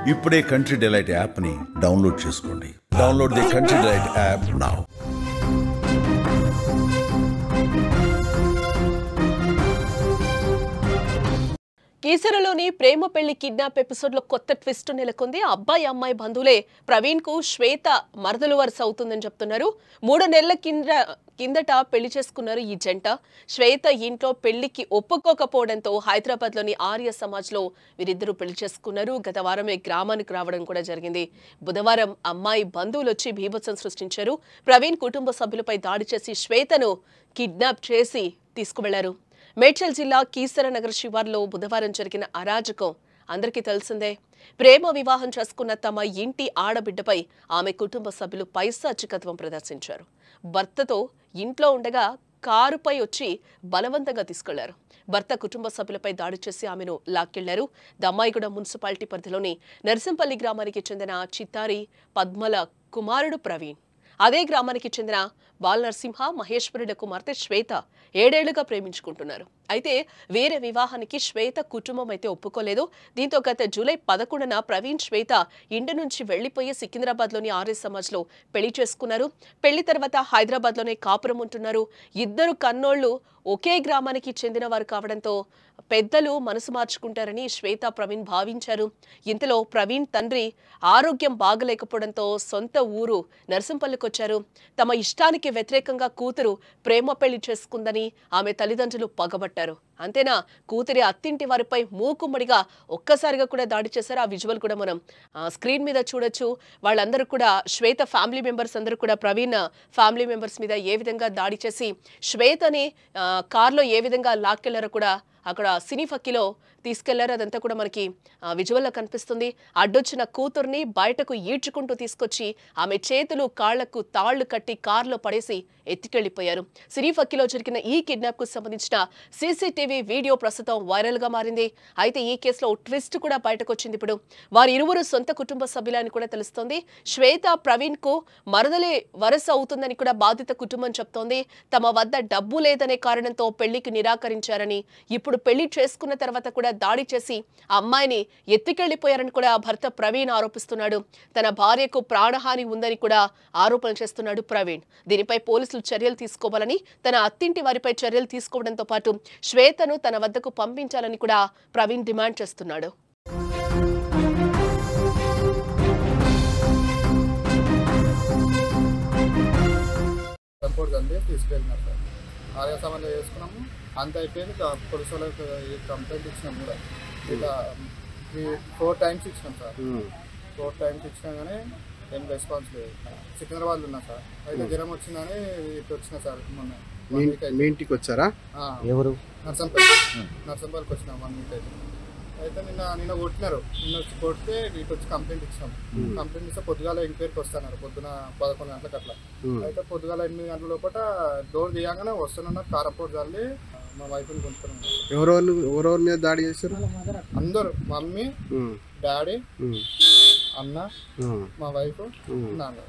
ఇప్పుడే country delight యాప్ని download చేసుకోండి. Download the country delight app now. కీసరలోని ప్రేమ పెళ్లి కిడ్నాప్ ఎపిసోడ్ లో కొత్త ట్విస్ట్ నెలకొంది. అబ్బాయి అమ్మాయి బంధువులే ప్రవీణ్ కు శ్వేత మరదలు వరుస అవుతుందని చెప్తున్నారు. 3 నెలల కిందట పెళ్లి చేసుకున్నారు ఈ జంట. శ్వేత ఇంట్లో పెళ్లికి ఒప్పుకోకపోవడంతో హైదరాబాద్ లోని ఆర్య సమాజ్ లో వీరిద్దరూ పెళ్లి చేసుకున్నారు. గత వారమే గ్రామానికి రావడం కూడా జరిగింది. బుధవారం అమ్మాయి బంధువులు వచ్చి బీభత్సం సృష్టించారు. ప్రవీణ్ కుటుంబ సభ్యులపై దాడి చేసి శ్వేతను కిడ్నాప్ చేసి తీసుకువెళ్లారు. మేడ్చల్ జిల్లా కీసర నగర్ శివార్లో బుధవారం జరిగిన అరాజకం అందరికీ తెలిసిందే. ప్రేమ వివాహం చేసుకున్న తమ ఇంటి ఆడబిడ్డపై ఆమె కుటుంబ సభ్యులు పైశాచికత్వం ప్రదర్శించారు. భర్తతో ఇంట్లో ఉండగా కారుపై వచ్చి బలవంతంగా తీసుకెళ్లారు. భర్త కుటుంబ సభ్యులపై దాడి చేసి ఆమెను లాక్కెళ్లారు. దమ్మాయిగూడ మున్సిపాలిటీ పరిధిలోని నర్సింపల్లి గ్రామానికి చెందిన చిత్తారి పద్మల కుమారుడు ప్రవీణ్, అదే గ్రామానికి చెందిన బాల్ నరసింహ మహేశ్వరుల కుమార్తె శ్వేత 7 ఏళ్లుగా ప్రేమించుకుంటున్నారు. అయితే వేరే వివాహానికి శ్వేత కుటుంబం అయితే ఒప్పుకోలేదు. దీంతో గత జూలై 11న ప్రవీణ్ శ్వేత ఇంటి నుంచి వెళ్లిపోయి సికింద్రాబాద్లోని ఆర్య సమాజ్లో పెళ్లి చేసుకున్నారు. పెళ్లి తర్వాత హైదరాబాద్లోనే కాపురం ఉంటున్నారు. ఇద్దరు కన్నోళ్లు ఒకే గ్రామానికి చెందిన వారు కావడంతో పెద్దలు మనసు మార్చుకుంటారని శ్వేత ప్రవీణ్ భావించారు. ఇంతలో ప్రవీణ్ తండ్రి ఆరోగ్యం బాగలేకపోవడంతో సొంత ఊరు నర్సింపల్లికొచ్చారు. తమ ఇష్టానికి వ్యతిరేకంగా కూతురు ప్రేమ పెళ్లి చేసుకుందని ఆమె తల్లిదండ్రులు పగబట్టారు. అంతేనా, కూతురి అత్తింటి వారిపై మూకుమ్మడిగా ఒక్కసారిగా కూడా దాడి చేశారు. ఆ విజువల్ కూడా మనం స్క్రీన్ మీద చూడొచ్చు. వాళ్ళందరూ కూడా శ్వేత ఫ్యామిలీ మెంబర్స్ అందరూ కూడా ప్రవీణ్ ఫ్యామిలీ మెంబర్స్ మీద ఏ విధంగా దాడి చేసి శ్వేతని కార్లో ఏ విధంగా లాక్కెళ్లారో కూడా అక్కడ సినీ ఫక్కీలో తీసుకెళ్లారు. అదంతా కూడా మనకి విజువల్లో కనిపిస్తుంది. అడ్డొచ్చిన కూతుర్ని బయటకు ఈడ్చుకుంటూ తీసుకొచ్చి ఆమె చేతులు కాళ్లకు తాళ్లు కట్టి కారులో పడేసి ఎత్తుకెళ్లిపోయారు. సినీ ఫక్కీలో జరిగిన ఈ కిడ్నాప్ కు సంబంధించిన సీసీటీవీ వీడియో ప్రస్తుతం వైరల్ గా మారింది. అయితే ఈ కేసులో ట్విస్ట్ కూడా బయటకు వచ్చింది. ఇప్పుడు వారిరువురు సొంత కుటుంబ సభ్యులని కూడా తెలుస్తోంది. శ్వేత ప్రవీణ్ కు మరదలే వరుస అవుతుందని కూడా బాధిత కుటుంబం చెప్తోంది. తమ వద్ద డబ్బు లేదనే కారణంతో పెళ్లికి నిరాకరించారని, ఇప్పుడు పెళ్లి చేసుకున్న తర్వాత కూడా దాడి చేసి ఆ అమ్మాయిని ఎత్తుకెళ్లిపోయారని కూడా భర్త ప్రవీణ్ ఆరోపిస్తున్నాడు. తన భార్యకు ప్రాణహాని ఉందని కూడా ఆరోపణలు చేస్తున్నాడు ప్రవీణ్. దీనిపై పోలీసులు చర్యలు తీసుకోవాలని, తన అత్తింటి వారిపై చర్యలు తీసుకోవడంతో పాటు శ్వేతను తన వద్దకు పంపించాలని కూడా ప్రవీణ్ డిమాండ్ చేస్తున్నాడు. ఆర్య సమాజంలో చేసుకున్నాము, అంత అయిపోయింది. పోలీసు వాళ్ళకి కంప్లైంట్ ఇచ్చినాం కూడా. ఇలా 4 టైమ్స్ ఇచ్చినాం సార్. 4 టైమ్స్ ఇచ్చినా కానీ ఏం రెస్పాన్స్ లేదు. సికింద్రాబాద్లో ఉన్నా సార్. అయితే జ్వరం వచ్చిందని ఇటు వచ్చినా సార్. మొన్న మీ ఇంటికి వచ్చారా? ఎవరు? నర్సంపల్లికి వచ్చినాం 1 వీక్ అయితే. అయితే నిన్న కొట్టినారు. నిన్న వచ్చి కొడితే ఇటు వచ్చి కంప్లైంట్ ఇచ్చినాం. కంప్లైంట్ ఇస్తే పొద్దుగాల ఎంక్వైరీకి వస్తున్నారు. పొద్దున 11 గంటలకు అట్లా. అయితే పొద్దుగాల 8 గంటల లోపల డోర్ తీయగానే వస్తున్నారు. కారపోటు చల్లి మా వైఫ్ని కొనుక్కున్నాం. ఎవరెవరి మీద దాడి చేశారు? అందరూ, మమ్మీ, డాడీ, అన్న, మా వైఫ్, నాన్న.